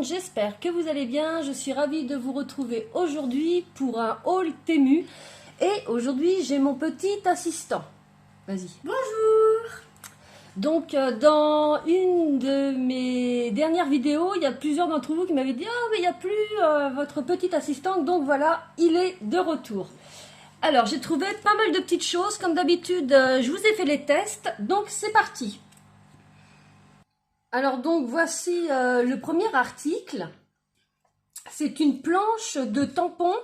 j'espère que vous allez bien. Je suis ravie de vous retrouver aujourd'hui pour un haul Temu. Et aujourd'hui, j'ai mon petit assistant. Vas-y. Bonjour. Donc, dans une de mes dernières vidéos, il y a plusieurs d'entre vous qui m'avaient dit « Ah, mais il n'y a plus votre petit assistant. » Donc voilà, il est de retour. Alors, j'ai trouvé pas mal de petites choses. Comme d'habitude, je vous ai fait les tests. Donc, c'est parti. Alors, donc, voici le premier article. C'est une planche de tampons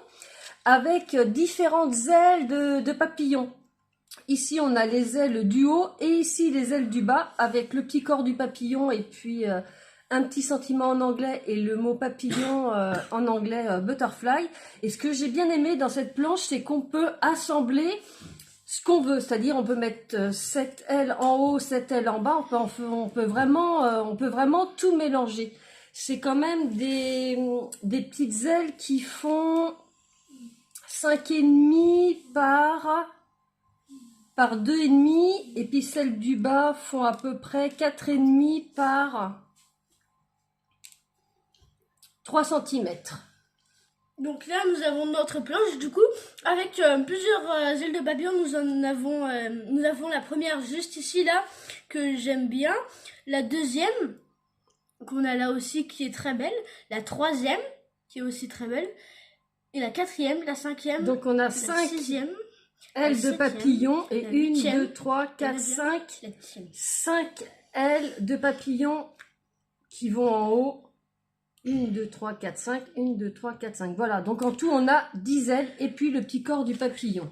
avec différentes ailes de papillon. Ici, on a les ailes du haut et ici, les ailes du bas avec le petit corps du papillon et puis un petit sentiment en anglais et le mot papillon en anglais butterfly. Et ce que j'ai bien aimé dans cette planche, c'est qu'on peut assembler ce qu'on veut. C'est-à-dire, on peut mettre 7 ailes en haut, 7 ailes en bas. On peut vraiment tout mélanger. C'est quand même des petites ailes qui font 5,5 par 2,5 et puis celles du bas font à peu près 4,5 par 3 cm. Donc là, nous avons notre planche, du coup, avec plusieurs ailes de papillon. Nous avons la première juste ici, là, que j'aime bien. La deuxième, qu'on a là aussi, qui est très belle. La troisième, qui est aussi très belle. Et la quatrième, la cinquième. Donc on a la 5 sixième, ailes de papillon et la 1, huitième, 2, 3, 4, 5. la dixième. 5 ailes de papillon qui vont en haut. 1, 2, 3, 4, 5. 1, 2, 3, 4, 5. Voilà, donc en tout, on a 10 ailes et puis le petit corps du papillon.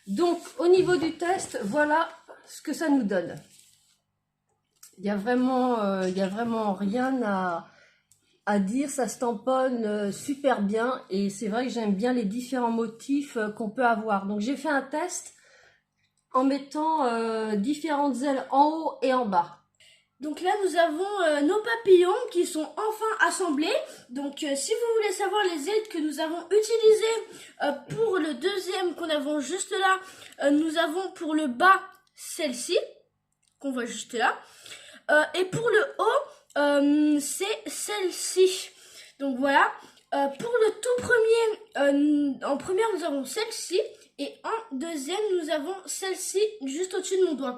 Donc, au niveau du test, voilà ce que ça nous donne. Il n'y a vraiment rien à dire. Ça se tamponne super bien et c'est vrai que j'aime bien les différents motifs qu'on peut avoir. Donc, j'ai fait un test en mettant différentes ailes en haut et en bas. Donc là, nous avons nos papillons qui sont enfin assemblés. Donc si vous voulez savoir les ailes que nous avons utilisées pour le deuxième qu'on avons juste là, nous avons pour le bas celle-ci, qu'on voit juste là. Et pour le haut, c'est celle-ci. Donc voilà. Pour le tout premier, en première, nous avons celle-ci. Et en deuxième, nous avons celle-ci juste au-dessus de mon doigt.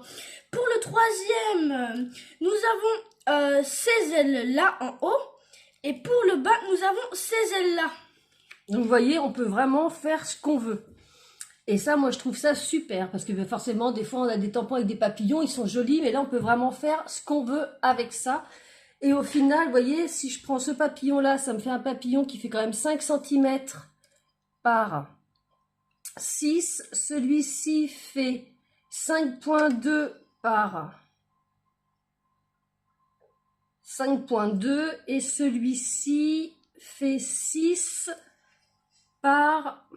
Pour le troisième, nous avons ces ailes-là en haut. Et pour le bas, nous avons ces ailes-là. Donc vous voyez, on peut vraiment faire ce qu'on veut. Et ça, moi, je trouve ça super. Parce que forcément, des fois, on a des tampons avec des papillons. Ils sont jolis. Mais là, on peut vraiment faire ce qu'on veut avec ça. Et au final, vous voyez, si je prends ce papillon-là, ça me fait un papillon qui fait quand même 5 cm par 6. Celui-ci fait 5,2 par 5,2 et celui-ci fait 6 par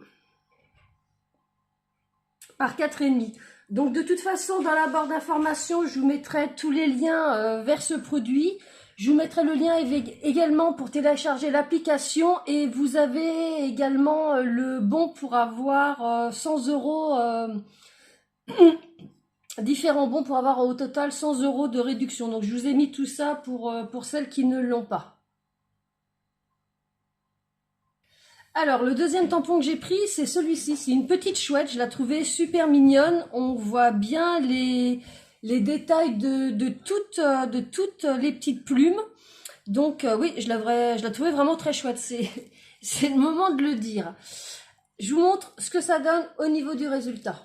4,5. Donc de toute façon, dans la barre d'informations, je vous mettrai tous les liens vers ce produit. Je vous mettrai le lien également pour télécharger l'application et vous avez également le bon pour avoir 100 €, différents bons pour avoir au total 100 € de réduction. Donc je vous ai mis tout ça pour celles qui ne l'ont pas. Alors le deuxième tampon que j'ai pris, c'est celui-ci. C'est une petite chouette, je la trouvais super mignonne. On voit bien les détails de toutes les petites plumes. Donc oui, je la trouvais vraiment très chouette. C'est le moment de le dire. Je vous montre ce que ça donne au niveau du résultat.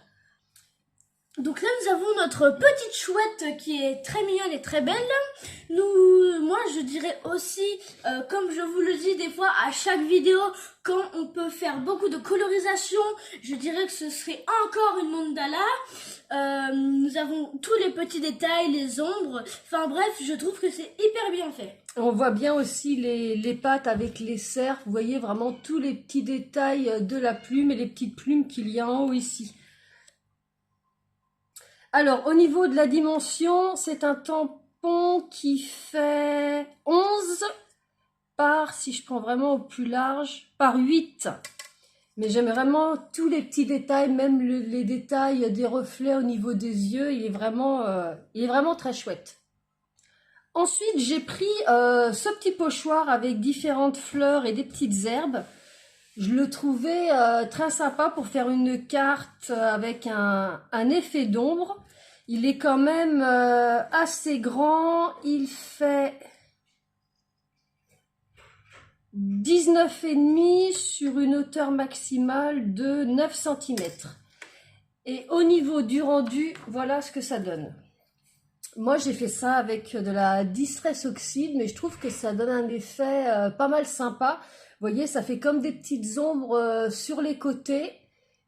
Donc là, nous avons notre petite chouette qui est très mignonne et très belle. Moi, je dirais aussi, comme je vous le dis des fois à chaque vidéo, quand on peut faire beaucoup de colorisation, je dirais que ce serait encore une mandala. Nous avons tous les petits détails, les ombres. Enfin bref, je trouve que c'est hyper bien fait. On voit bien aussi les pattes avec les cercles. Vous voyez vraiment tous les petits détails de la plume et les petites plumes qu'il y a en haut ici. Alors, au niveau de la dimension, c'est un tampon qui fait 11 par, si je prends vraiment au plus large, par 8. Mais j'aime vraiment tous les petits détails, même les détails des reflets au niveau des yeux. Il est vraiment très chouette. Ensuite, j'ai pris ce petit pochoir avec différentes fleurs et des petites herbes. Je le trouvais très sympa pour faire une carte avec un effet d'ombre. Il est quand même assez grand. Il fait 19,5 sur une hauteur maximale de 9 cm. Et au niveau du rendu, voilà ce que ça donne. Moi, j'ai fait ça avec de la Distress Oxide, mais je trouve que ça donne un effet pas mal sympa. Vous voyez, ça fait comme des petites ombres sur les côtés.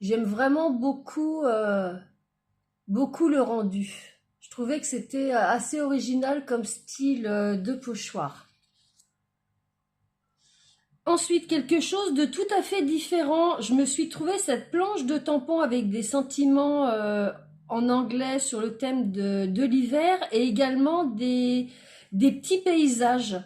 J'aime vraiment beaucoup le rendu. Je trouvais que c'était assez original comme style de pochoir. Ensuite, quelque chose de tout à fait différent. Je me suis trouvé cette planche de tampons avec des sentiments en anglais sur le thème de l'hiver et également des petits paysages.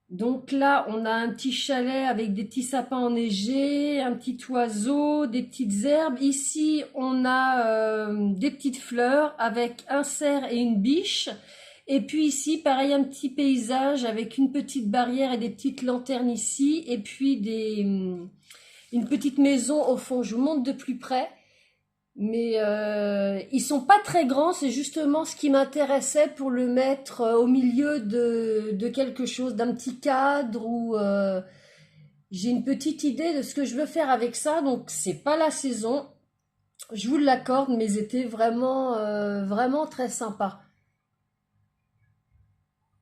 Donc là, on a un petit chalet avec des petits sapins enneigés, un petit oiseau, des petites herbes. Ici, on a des petites fleurs avec un cerf et une biche. Et puis ici, pareil, un petit paysage avec une petite barrière et des petites lanternes ici. Et puis une petite maison au fond. Je vous montre de plus près. Mais ils sont pas très grands, c'est justement ce qui m'intéressait pour le mettre au milieu de quelque chose, d'un petit cadre ou j'ai une petite idée de ce que je veux faire avec ça, donc c'est pas la saison, je vous l'accorde, mais c'était vraiment très sympa.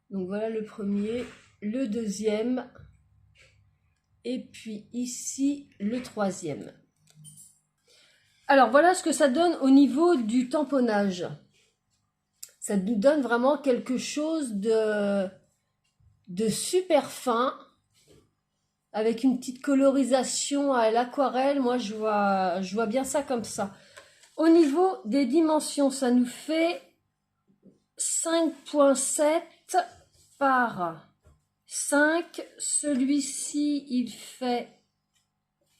Donc voilà le premier, le deuxième et puis ici le troisième. Alors voilà ce que ça donne au niveau du tamponnage. Ça nous donne vraiment quelque chose de super fin, avec une petite colorisation à l'aquarelle. Moi, je vois bien ça comme ça. Au niveau des dimensions, ça nous fait 5,7 par 5. Celui-ci, il fait,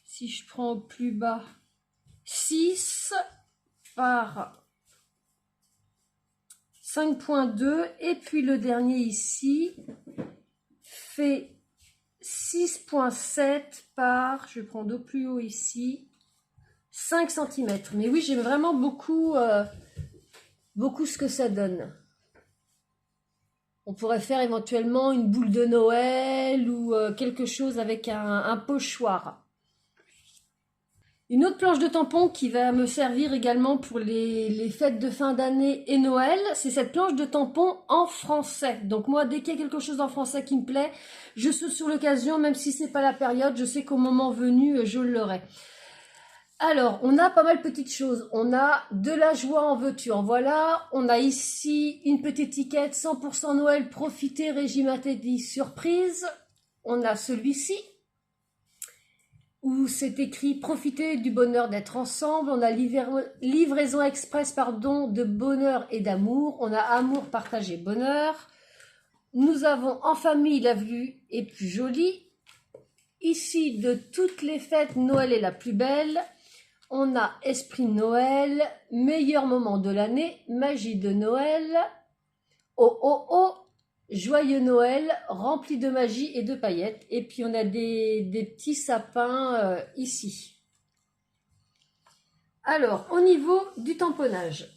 si je prends au plus bas, 6 par 5,2 et puis le dernier ici fait 6,7 par, je prends au plus haut ici, 5 cm. Mais oui, j'aime vraiment beaucoup ce que ça donne. On pourrait faire éventuellement une boule de Noël ou quelque chose avec un pochoir. Une autre planche de tampon qui va me servir également pour les fêtes de fin d'année et Noël, c'est cette planche de tampon en français. Donc moi, dès qu'il y a quelque chose en français qui me plaît, je saute sur l'occasion, même si c'est pas la période, je sais qu'au moment venu, je l'aurai. Alors, on a pas mal de petites choses. On a de la joie en veux-tu, en voilà. On a ici une petite étiquette 100% Noël, profitez, régime interdit, surprise. On a celui-ci, où c'est écrit « Profitez du bonheur d'être ensemble ». On a livraison express de bonheur et d'amour. On a amour, partagé, bonheur. Nous avons en famille la vue est plus jolie. Ici, de toutes les fêtes, Noël est la plus belle. On a esprit de Noël, meilleur moment de l'année, magie de Noël. Oh oh oh, joyeux Noël, rempli de magie et de paillettes. Et puis on a des petits sapins ici. Alors, au niveau du tamponnage.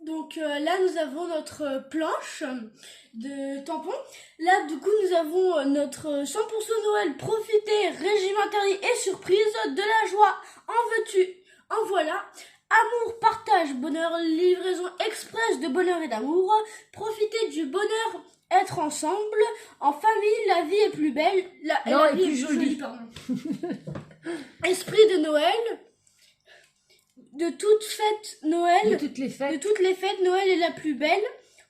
Donc là, nous avons notre planche de tampons. Là, du coup, nous avons notre 100% Noël, profiter, régime interdit et surprise, de la joie, en veux-tu, en voilà. Amour, partage, bonheur, livraison express de bonheur et d'amour. Profiter du bonheur, être ensemble. En famille, la vie est plus belle. La vie est plus jolie, pardon. Esprit de Noël. De toutes fêtes Noël. De toutes les fêtes, Noël est la plus belle.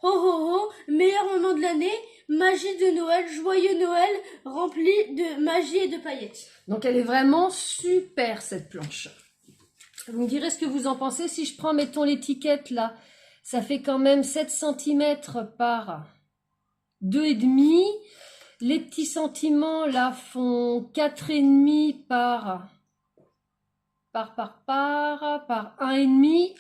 Ho ho ho, meilleur moment de l'année. Magie de Noël, joyeux Noël, rempli de magie et de paillettes. Donc elle est vraiment super cette planche. Vous me direz ce que vous en pensez. Si je prends, mettons l'étiquette là, ça fait quand même 7 cm par 2,5. Les petits sentiments là font 4,5 par 1,5.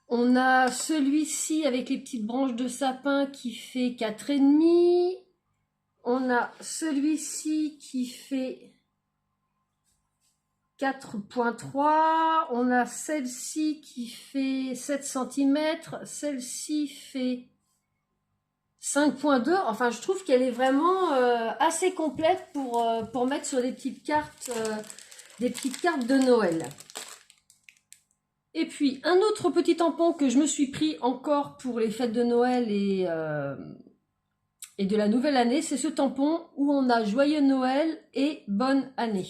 On a celui-ci avec les petites branches de sapin qui fait 4,5. On a celui-ci qui fait 4,3. On a celle-ci qui fait 7 cm. Celle-ci fait 5,2. Enfin, je trouve qu'elle est vraiment assez complète pour mettre sur des petites cartes de Noël. Et puis, un autre petit tampon que je me suis pris encore pour les fêtes de Noël et de la nouvelle année, c'est ce tampon où on a Joyeux Noël et Bonne année.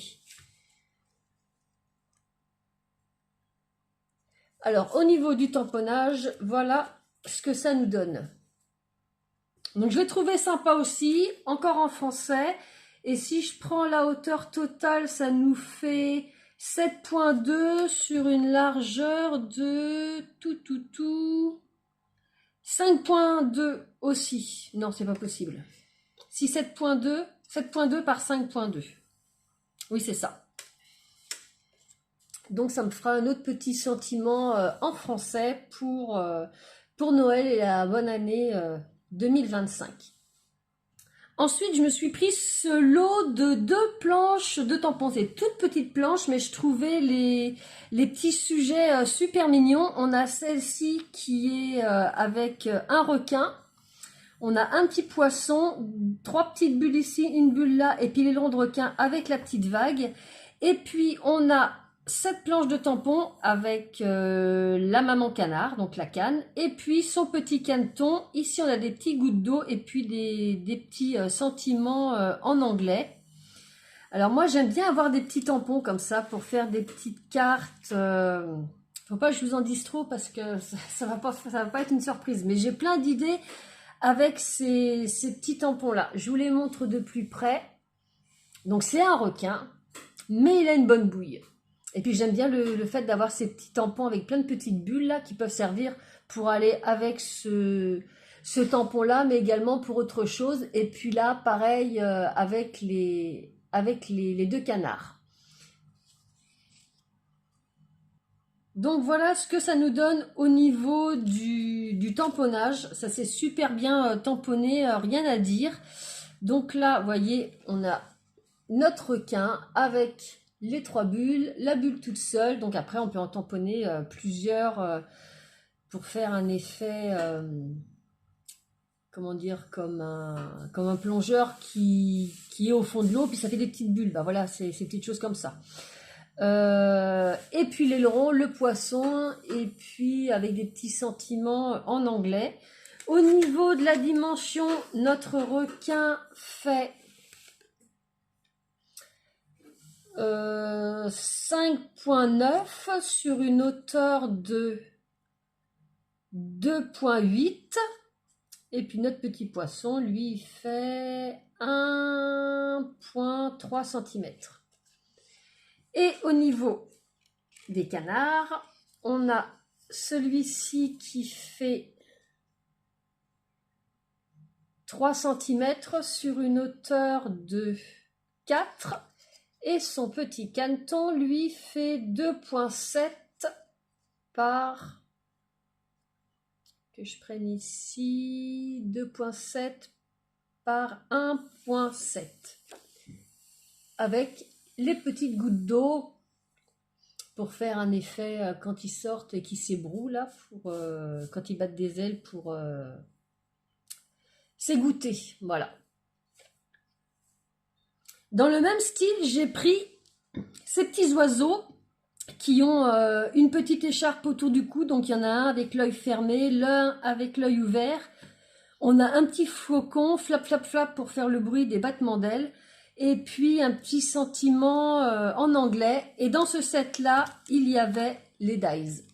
Alors, au niveau du tamponnage, voilà ce que ça nous donne. Donc, je l'ai trouvé sympa aussi, encore en français. Et si je prends la hauteur totale, ça nous fait 7,2 sur une largeur de 5,2 aussi. Non, c'est pas possible. Si 7,2 par 5,2. Oui, c'est ça. Donc, ça me fera un autre petit sentiment en français pour Noël et la bonne année 2025. Ensuite, je me suis pris ce lot de 2 planches de tampons. C'est toutes petites planches, mais je trouvais les petits sujets super mignons. On a celle-ci qui est avec un requin. On a un petit poisson, 3 petites bulles ici, une bulle là, et puis les longs de requin avec la petite vague. Et puis, on a cette planche de tampon avec la maman canard, donc la canne, et puis son petit caneton. Ici, on a des petits gouttes d'eau et puis des petits sentiments en anglais. Alors moi, j'aime bien avoir des petits tampons comme ça pour faire des petites cartes. Faut pas que je vous en dise trop parce que ça va pas être une surprise. Mais j'ai plein d'idées avec ces petits tampons-là. Je vous les montre de plus près. Donc c'est un requin, mais il a une bonne bouille. Et puis j'aime bien le fait d'avoir ces petits tampons avec plein de petites bulles là qui peuvent servir pour aller avec ce tampon-là, mais également pour autre chose. Et puis là, pareil avec les 2 canards. Donc voilà ce que ça nous donne au niveau du tamponnage. Ça s'est super bien tamponné, rien à dire. Donc là, vous voyez, on a notre requin avec les 3 bulles, la bulle toute seule. Donc après, on peut en tamponner plusieurs pour faire un effet, comment dire, comme un plongeur qui est au fond de l'eau, puis ça fait des petites bulles. Ben voilà, c'est des petites choses comme ça. Et puis l'aileron, le poisson, et puis avec des petits sentiments en anglais. Au niveau de la dimension, notre requin fait 5,9 sur une hauteur de 2,8. Et puis notre petit poisson, lui, il fait 1,3 cm. Et au niveau des canards, on a celui-ci qui fait 3 cm sur une hauteur de 4. Et son petit caneton, lui, fait 2,7 par... que je prenne ici... 2,7 par 1,7. Avec les petites gouttes d'eau pour faire un effet quand ils sortent et qu'ils s'ébrouent, là, quand ils battent des ailes pour s'égoutter. Voilà. Dans le même style, j'ai pris ces petits oiseaux qui ont une petite écharpe autour du cou. Donc, il y en a un avec l'œil fermé, l'un avec l'œil ouvert. On a un petit faucon, flap, flap, flap, pour faire le bruit des battements d'ailes. Et puis, un petit sentiment en anglais. Et dans ce set-là, il y avait les dies.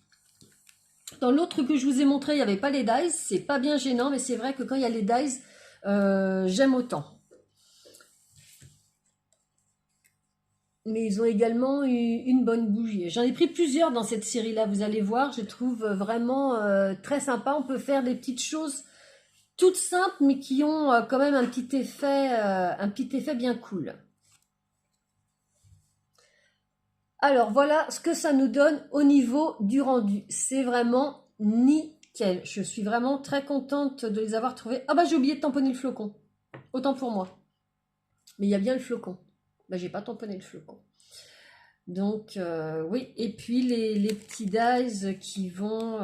Dans l'autre que je vous ai montré, il n'y avait pas les dies. C'est pas bien gênant, mais c'est vrai que quand il y a les dies, j'aime autant. Mais ils ont également eu une bonne bougie. J'en ai pris plusieurs dans cette série-là, vous allez voir. Je trouve vraiment très sympa. On peut faire des petites choses toutes simples, mais qui ont quand même un petit effet bien cool. Alors, voilà ce que ça nous donne au niveau du rendu. C'est vraiment nickel. Je suis vraiment très contente de les avoir trouvés. Ah bah j'ai oublié de tamponner le flocon. Autant pour moi. Mais il y a bien le flocon. Bah j'ai pas tamponné le flocon. Donc oui, et puis les petits dies qui vont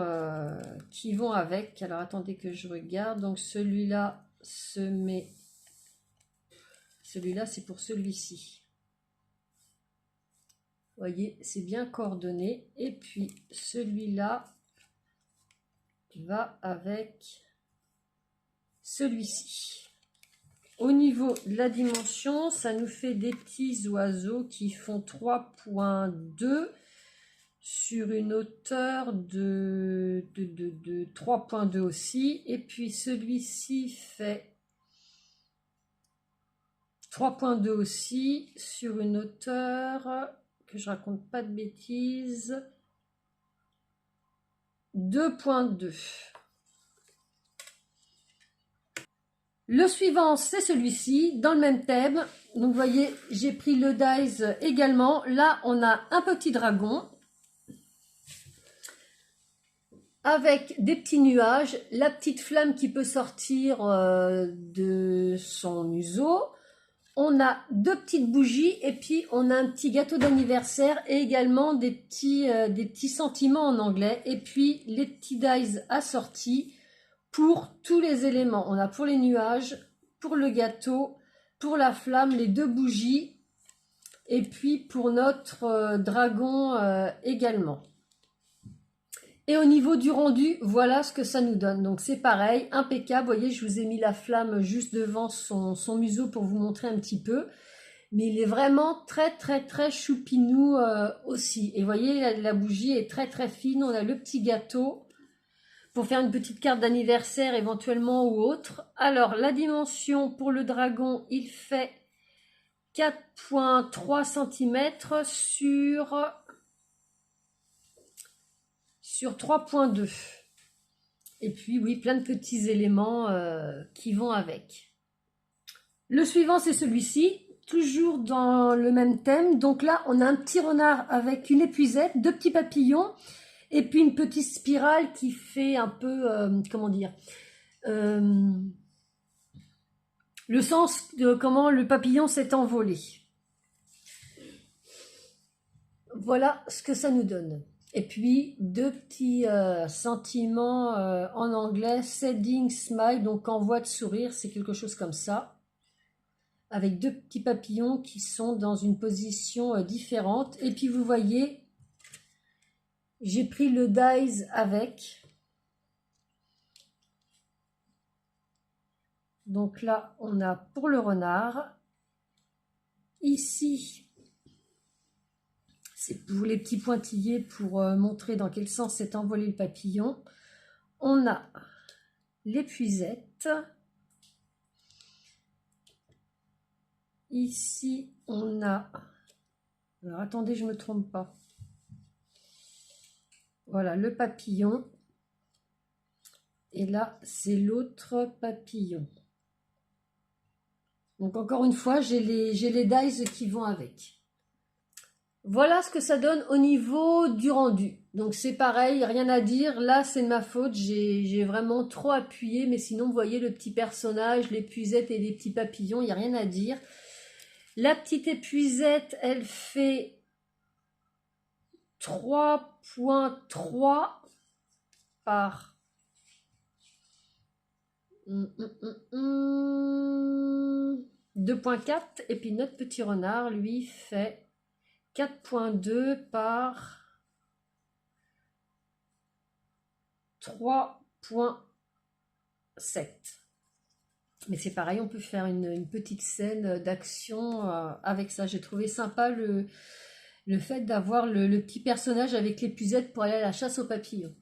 avec. Alors attendez que je regarde. Donc celui-là se met. Celui-là c'est pour celui-ci. Vous voyez, c'est bien coordonné. Et puis celui-là va avec celui-ci. Au niveau de la dimension, ça nous fait des petits oiseaux qui font 3,2 sur une hauteur de 3,2 aussi. Et puis celui-ci fait 3,2 aussi sur une hauteur, que je raconte pas de bêtises, 2,2. Le suivant, c'est celui-ci, dans le même thème. Donc, vous voyez, j'ai pris le dies également. Là, on a un petit dragon avec des petits nuages, la petite flamme qui peut sortir de son museau. On a deux petites bougies et puis on a un petit gâteau d'anniversaire et également des petits sentiments en anglais. Et puis, les petits dies assortis. Pour tous les éléments, on a pour les nuages, pour le gâteau, pour la flamme, les deux bougies, et puis pour notre dragon également. Et au niveau du rendu, voilà ce que ça nous donne. Donc c'est pareil, impeccable. Vous voyez, je vous ai mis la flamme juste devant son museau pour vous montrer un petit peu. Mais il est vraiment très très très choupinou aussi. Et vous voyez, la bougie est très très fine. On a le petit gâteau pour faire une petite carte d'anniversaire éventuellement ou autre. Alors, la dimension pour le dragon, il fait 4,3 cm sur 3,2. Et puis, oui, plein de petits éléments qui vont avec. Le suivant, c'est celui-ci, toujours dans le même thème. Donc là, on a un petit renard avec une épuisette, deux petits papillons, et puis une petite spirale qui fait un peu, comment dire, le sens de comment le papillon s'est envolé. Voilà ce que ça nous donne. Et puis, deux petits sentiments en anglais, Sending Smile, donc envoi de sourire, c'est quelque chose comme ça. Avec deux petits papillons qui sont dans une position différente. Et puis, vous voyez, j'ai pris le dies avec. Donc là, on a pour le renard. Ici, c'est pour les petits pointillés pour montrer dans quel sens s'est envolé le papillon. On a l'épuisette. Ici, on a... Alors, attendez, je ne me trompe pas. Voilà, le papillon. Et là, c'est l'autre papillon. Donc, encore une fois, j'ai les dies qui vont avec. Voilà ce que ça donne au niveau du rendu. Donc, c'est pareil, rien à dire. Là, c'est de ma faute. J'ai vraiment trop appuyé. Mais sinon, vous voyez le petit personnage, l'épuisette et les petits papillons. Il n'y a rien à dire. La petite épuisette, elle fait 3,3 par 2,4 et puis notre petit renard lui fait 4,2 par 3,7. Mais c'est pareil, on peut faire une petite scène d'action avec ça. J'ai trouvé sympa le fait d'avoir le petit personnage avec l'épuisette pour aller à la chasse aux papillons.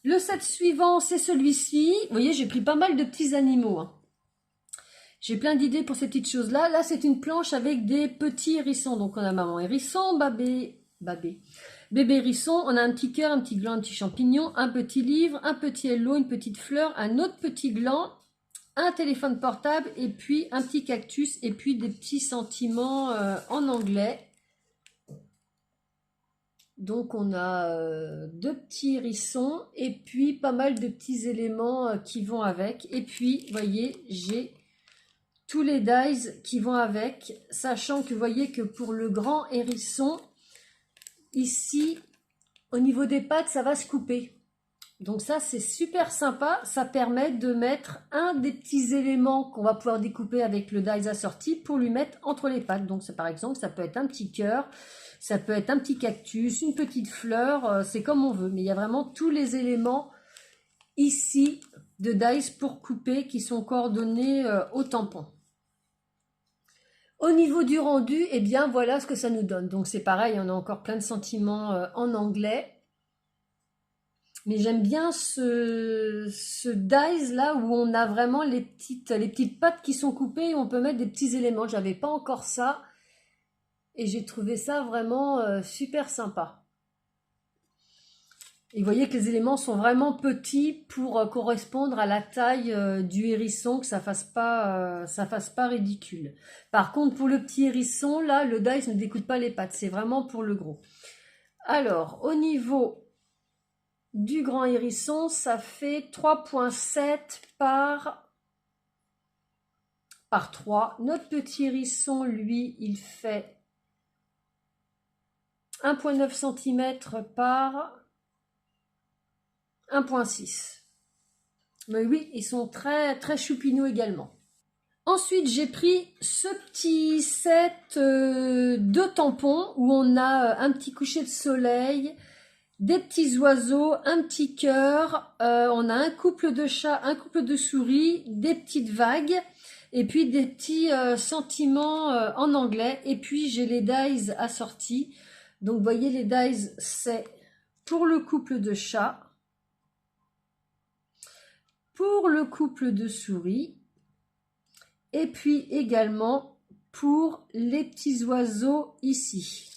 Le set suivant, c'est celui-ci. Vous voyez, j'ai pris pas mal de petits animaux. Hein. J'ai plein d'idées pour ces petites choses-là. Là, c'est une planche avec des petits hérissons. Donc, on a maman hérisson, bébé hérisson. On a un petit cœur, un petit gland, un petit champignon, un petit livre, un petit hello, une petite fleur, un autre petit gland, un téléphone portable et puis un petit cactus et puis des petits sentiments en anglais. Donc on a deux petits hérissons et puis pas mal de petits éléments qui vont avec. Et puis, vous voyez, j'ai tous les dies qui vont avec, sachant que vous voyez que pour le grand hérisson, ici, au niveau des pattes, ça va se couper. Donc ça, c'est super sympa. Ça permet de mettre un des petits éléments qu'on va pouvoir découper avec le dies assorti pour lui mettre entre les pattes. Donc par exemple, ça peut être un petit cœur, ça peut être un petit cactus, une petite fleur, c'est comme on veut. Mais il y a vraiment tous les éléments ici de dies pour couper qui sont coordonnés au tampon. Au niveau du rendu, eh bien voilà ce que ça nous donne. Donc c'est pareil, on a encore plein de sentiments en anglais. Mais j'aime bien ce dies là où on a vraiment les petites pattes qui sont coupées et on peut mettre des petits éléments. J'avais pas encore ça et j'ai trouvé ça vraiment super sympa. Et vous voyez que les éléments sont vraiment petits pour correspondre à la taille du hérisson, que ça fasse pas ridicule. Par contre, pour le petit hérisson, là, le dies ne découpe pas les pattes. C'est vraiment pour le gros. Alors, au niveau du grand hérisson, ça fait 3,7 par 3. Notre petit hérisson, lui, il fait 1,9 cm par 1,6. Mais oui, ils sont très très choupinous également. Ensuite, j'ai pris ce petit set de tampons où on a un petit coucher de soleil, des petits oiseaux, un petit cœur, on a un couple de chats, un couple de souris, des petites vagues et puis des petits sentiments en anglais. Et puis j'ai les dies assortis. Donc vous voyez, les dies, c'est pour le couple de chats, pour le couple de souris et puis également pour les petits oiseaux ici.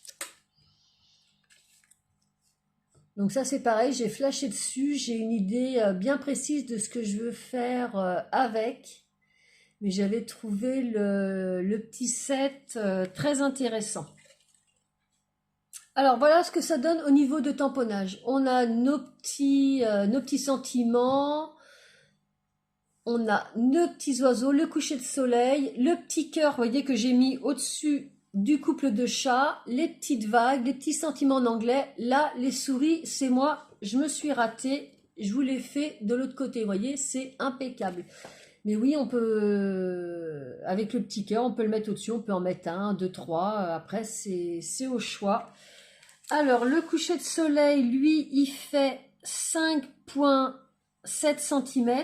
Donc ça c'est pareil, j'ai flashé dessus, j'ai une idée bien précise de ce que je veux faire avec, mais j'avais trouvé le petit set très intéressant. Alors voilà ce que ça donne au niveau de tamponnage. On a nos petits sentiments. On a nos petits oiseaux, le coucher de soleil, le petit cœur, vous voyez que j'ai mis au-dessus du couple de chats, les petites vagues, les petits sentiments en anglais. Là, les souris, c'est moi, je me suis ratée, je vous l'ai fait de l'autre côté, vous voyez, c'est impeccable. Mais oui, on peut, avec le petit cœur, on peut le mettre au-dessus, on peut en mettre 1, 2, 3, après c'est au choix. Alors, le coucher de soleil, lui, il fait 5,7 cm.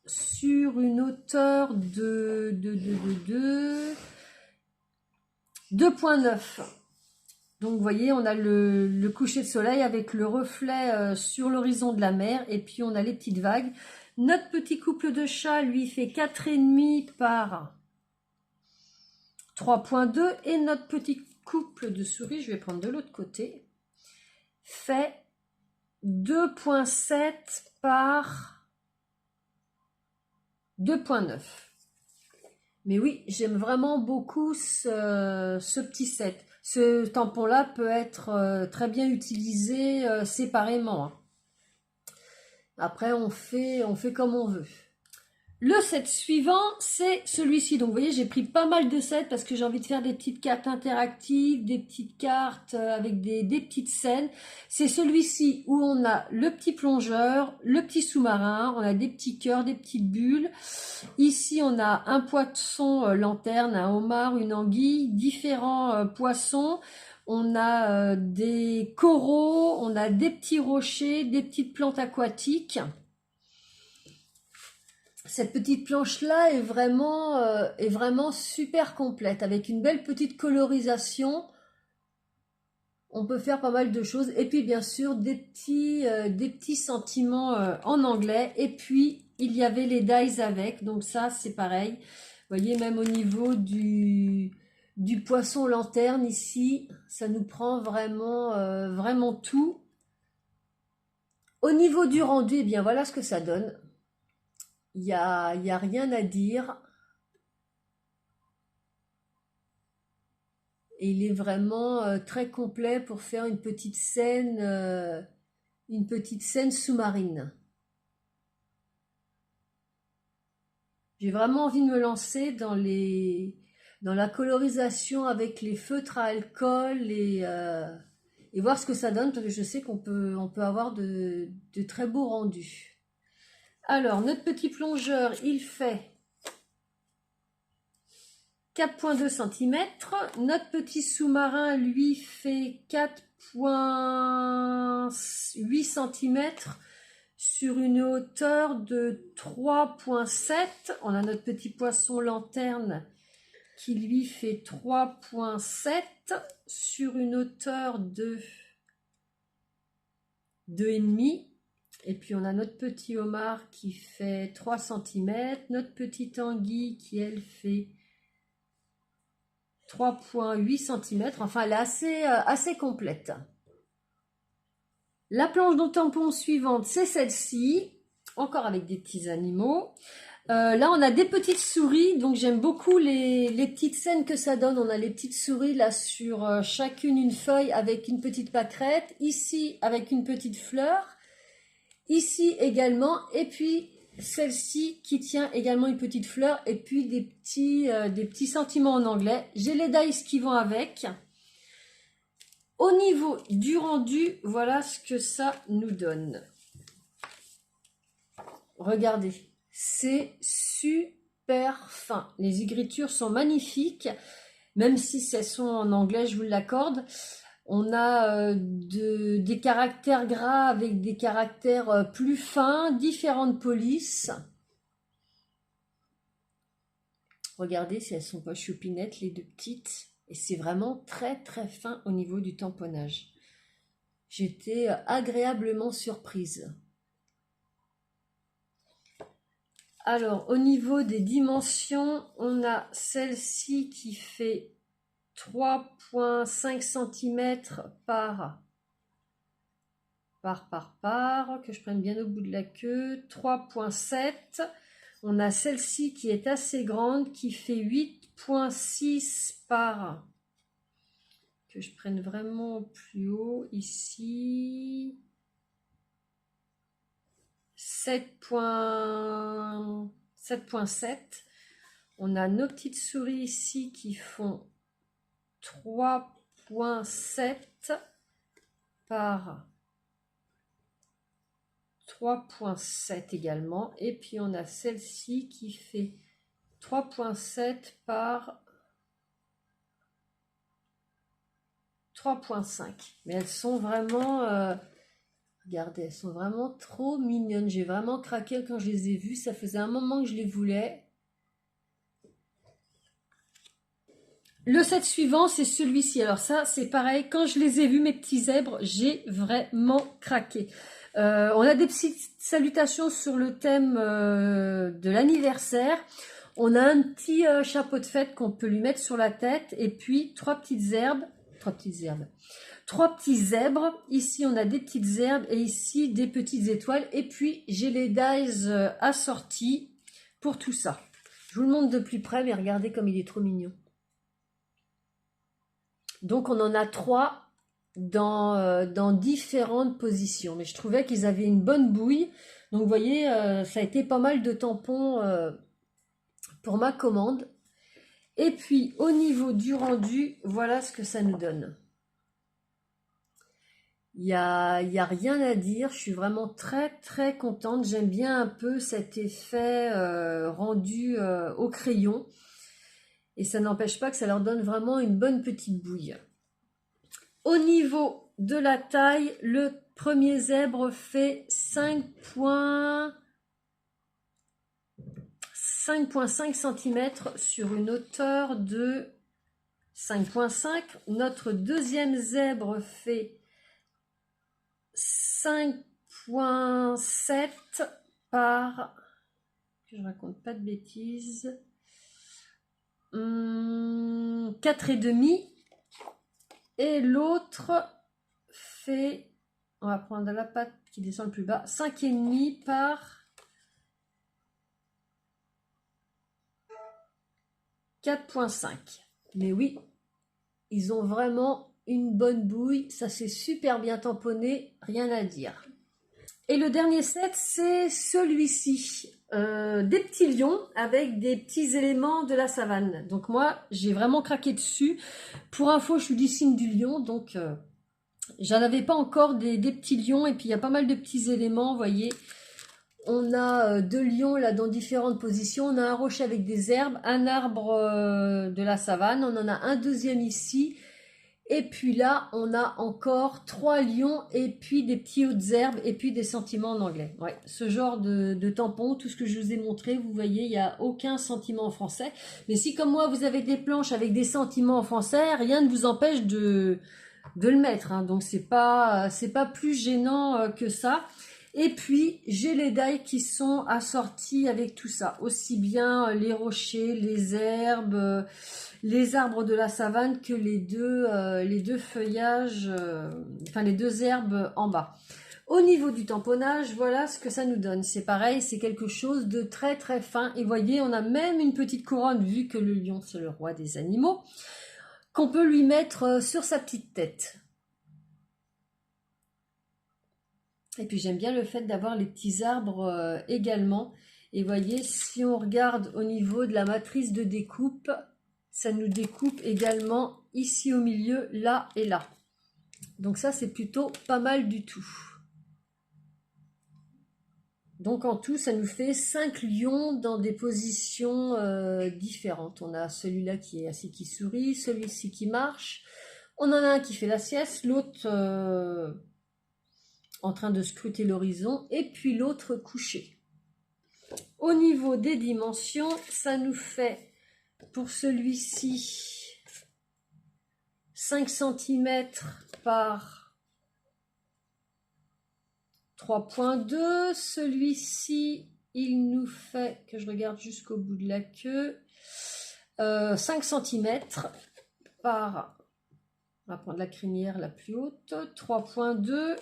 Sur une hauteur de 2,9. Donc vous voyez, on a le coucher de soleil avec le reflet sur l'horizon de la mer et puis on a les petites vagues. Notre petit couple de chats, lui, fait 4,5 par 3,2 et notre petit couple de souris, je vais prendre de l'autre côté, fait 2,7 par 2,9. Mais oui, j'aime vraiment beaucoup ce petit set. Ce tampon-là peut être très bien utilisé séparément. Hein. Après, on fait comme on veut. Le set suivant, c'est celui-ci. Donc, vous voyez, j'ai pris pas mal de sets parce que j'ai envie de faire des petites cartes interactives, des petites cartes avec des petites scènes. C'est celui-ci où on a le petit plongeur, le petit sous-marin, on a des petits cœurs, des petites bulles. Ici, on a un poisson lanterne, un homard, une anguille, différents poissons. On a des coraux, on a des petits rochers, des petites plantes aquatiques. Cette petite planche-là est vraiment super complète, avec une belle petite colorisation. On peut faire pas mal de choses. Et puis, bien sûr, des petits sentiments en anglais. Et puis, il y avait les dies avec. Donc ça, c'est pareil. Vous voyez, même au niveau du poisson lanterne, ici, ça nous prend vraiment tout. Au niveau du rendu, eh bien, voilà ce que ça donne. Il y a rien à dire. Et il est vraiment très complet pour faire une petite scène sous-marine. J'ai vraiment envie de me lancer dans la colorisation avec les feutres à alcool et voir ce que ça donne, parce que je sais qu'on peut avoir de très beaux rendus. Alors, notre petit plongeur, il fait 4,2 cm. Notre petit sous-marin, lui, fait 4,8 cm sur une hauteur de 3,7. On a notre petit poisson lanterne qui lui fait 3,7 sur une hauteur de 2,5. Et puis on a notre petit homard qui fait 3 cm, notre petite anguille qui elle fait 3,8 cm. Enfin, elle est assez complète. La planche de tampon suivante, c'est celle-ci, encore avec des petits animaux. Là, on a des petites souris, donc j'aime beaucoup les petites scènes que ça donne. On a les petites souris là sur chacune une feuille avec une petite pâquerette, ici avec une petite fleur, ici également, et puis celle-ci qui tient également une petite fleur, et puis des petits sentiments en anglais. J'ai les dice qui vont avec. Au niveau du rendu, voilà ce que ça nous donne. Regardez, c'est super fin. Les écritures sont magnifiques, même si elles sont en anglais, je vous l'accorde. On a des caractères gras avec des caractères plus fins, différentes polices. Regardez si elles sont pas choupinettes, les deux petites. Et c'est vraiment très très fin au niveau du tamponnage. J'étais agréablement surprise. Alors, au niveau des dimensions, on a celle-ci qui fait 3,5 cm par, que je prenne bien au bout de la queue, 3,7. On a celle-ci qui est assez grande, qui fait 8,6 par, que je prenne vraiment au plus haut, ici, 7,7. On a nos petites souris ici qui font 3,7 par 3,7 également. Et puis on a celle-ci qui fait 3,7 par 3,5. Mais elles sont vraiment... regardez, elles sont vraiment trop mignonnes. J'ai vraiment craqué quand je les ai vues. Ça faisait un moment que je les voulais. Le set suivant, c'est celui-ci. Alors ça, c'est pareil. Quand je les ai vus, mes petits zèbres, j'ai vraiment craqué. On a des petites salutations sur le thème de l'anniversaire. On a un petit chapeau de fête qu'on peut lui mettre sur la tête. Et puis, trois petits zèbres. Ici, on a des petites herbes et ici, des petites étoiles. Et puis, j'ai les dies assortis pour tout ça. Je vous le montre de plus près, mais regardez comme il est trop mignon. Donc, on en a 3 dans différentes positions. Mais je trouvais qu'ils avaient une bonne bouille. Donc, vous voyez, ça a été pas mal de tampons pour ma commande. Et puis, au niveau du rendu, voilà ce que ça nous donne. Il y a rien à dire, je suis vraiment très très contente. J'aime bien un peu cet effet rendu au crayon. Et ça n'empêche pas que ça leur donne vraiment une bonne petite bouille. Au niveau de la taille, le premier zèbre fait 5,5 cm sur une hauteur de 5,5. Notre deuxième zèbre fait 5,7 par, que je raconte pas de bêtises, 4,5. Et l'autre fait, on va prendre la patte qui descend le plus bas, 5,5 par 4,5. Mais oui, ils ont vraiment une bonne bouille, ça s'est super bien tamponné, rien à dire. Et le dernier set, c'est celui-ci, des petits lions avec des petits éléments de la savane. Donc moi, j'ai vraiment craqué dessus. Pour info, je suis du signe du lion, donc j'en avais pas encore des petits lions. Et puis il y a pas mal de petits éléments, vous voyez. On a deux lions là dans différentes positions. On a un rocher avec des herbes, un arbre de la savane. On en a un deuxième ici. Et puis là, on a encore 3 lions et puis des petits hautes herbes et puis des sentiments en anglais. Ouais, ce genre de tampon, tout ce que je vous ai montré, vous voyez, il n'y a aucun sentiment en français. Mais si comme moi, vous avez des planches avec des sentiments en français, rien ne vous empêche de le mettre. Hein. Donc, c'est pas plus gênant que ça. Et puis, j'ai les dailles qui sont assorties avec tout ça. Aussi bien les rochers, les herbes, les arbres de la savane que les deux feuillages, enfin les deux herbes en bas. Au niveau du tamponnage, voilà ce que ça nous donne. C'est pareil, c'est quelque chose de très très fin. Et vous voyez, on a même une petite couronne, vu que le lion c'est le roi des animaux, qu'on peut lui mettre sur sa petite tête. Et puis j'aime bien le fait d'avoir les petits arbres également. Et vous voyez, si on regarde au niveau de la matrice de découpe, ça nous découpe également ici au milieu, là et là. Donc ça, c'est plutôt pas mal du tout. Donc en tout, ça nous fait 5 lions dans des positions différentes. On a celui-là qui est assis, qui sourit, celui-ci qui marche. On en a un qui fait la sieste, l'autre en train de scruter l'horizon, et puis l'autre couché. Au niveau des dimensions, ça nous fait pour celui-ci 5 cm par 3,2. Celui-ci, il nous fait, que je regarde jusqu'au bout de la queue, 5 cm par, on va prendre la crinière la plus haute, 3,2.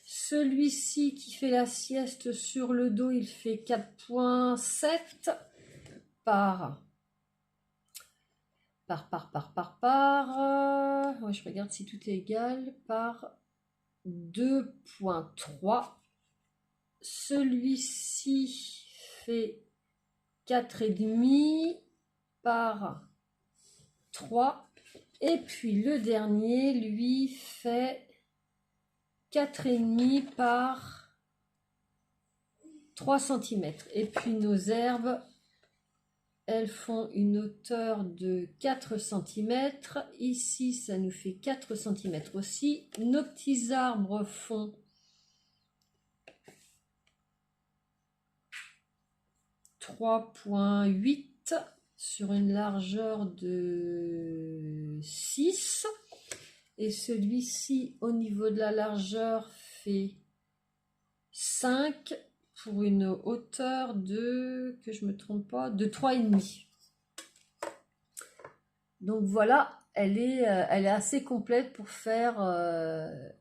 Celui-ci qui fait la sieste sur le dos, il fait 4,7 par... Ouais, je regarde si tout est égal, par 2,3. Celui-ci fait 4,5 par 3. Et puis le dernier, lui, fait 4,5 par 3 cm. Et puis nos herbes, elles font une hauteur de 4 cm. Ici, ça nous fait 4 cm aussi. Nos petits arbres font 3,8 sur une largeur de 6. Et celui-ci, au niveau de la largeur, fait 5 pour une hauteur de, que je me trompe pas, de 3,5. Donc voilà, elle est assez complète pour faire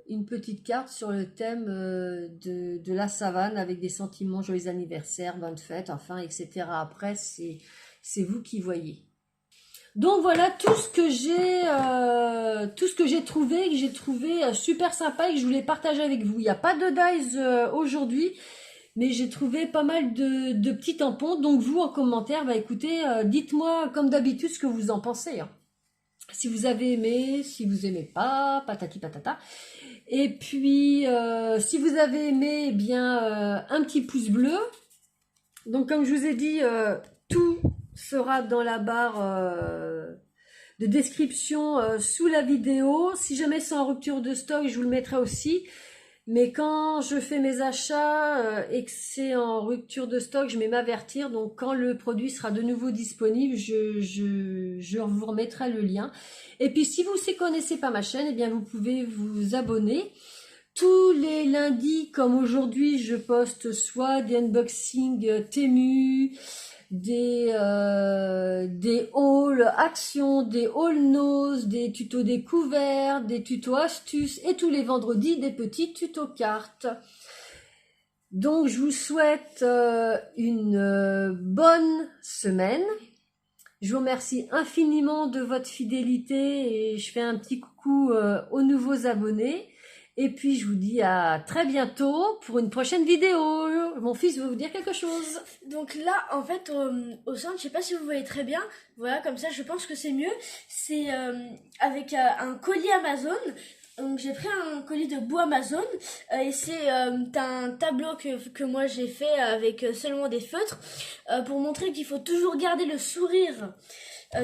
une petite carte sur le thème de la savane avec des sentiments, joyeux anniversaire, bonne fête, enfin, etc. Après, c'est vous qui voyez. Donc voilà tout ce que j'ai trouvé, que j'ai trouvé super sympa et que je voulais partager avec vous. Il n'y a pas de dies aujourd'hui, mais j'ai trouvé pas mal de petits tampons. Donc vous en commentaire, bah écoutez, dites-moi comme d'habitude ce que vous en pensez. Hein. Si vous avez aimé, si vous aimez pas, patati patata. Et puis si vous avez aimé, eh bien un petit pouce bleu. Donc comme je vous ai dit, tout sera dans la barre de description sous la vidéo. Si jamais c'est en rupture de stock, je vous le mettrai aussi. Mais quand je fais mes achats et que c'est en rupture de stock, je vais m'avertir. Donc quand le produit sera de nouveau disponible, je vous remettrai le lien. Et puis si vous ne connaissez pas ma chaîne, eh bien vous pouvez vous abonner. Tous les lundis, comme aujourd'hui, je poste soit des unboxings Temu, des hauls actions, des hauls nose, des tutos découvertes, des tutos astuces et tous les vendredis des petits tutos cartes. Donc je vous souhaite une bonne semaine Je vous remercie infiniment de votre fidélité et je fais un petit coucou aux nouveaux abonnés. Et puis je vous dis à très bientôt pour une prochaine vidéo. Mon fils veut vous dire quelque chose. Donc là, en fait, au centre, je sais pas si vous voyez très bien. Voilà, comme ça, je pense que c'est mieux. C'est avec un colis Amazon. Donc j'ai pris un colis de bois Amazon et c'est un tableau que moi j'ai fait avec seulement des feutres pour montrer qu'il faut toujours garder le sourire.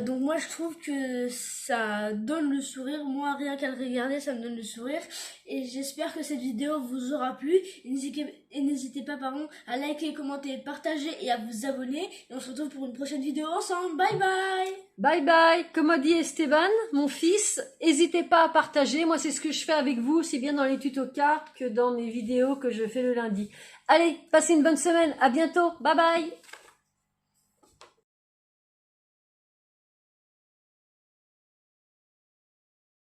Donc moi je trouve que ça donne le sourire, moi rien qu'à le regarder ça me donne le sourire et j'espère que cette vidéo vous aura plu et n'hésitez pas à liker, commenter, partager et à vous abonner et on se retrouve pour une prochaine vidéo ensemble, bye bye. Bye bye, comme a dit Esteban, mon fils, n'hésitez pas à partager, moi c'est ce que je fais avec vous, aussi bien dans les tutos cartes que dans mes vidéos que je fais le lundi. Allez, passez une bonne semaine, à bientôt, bye bye.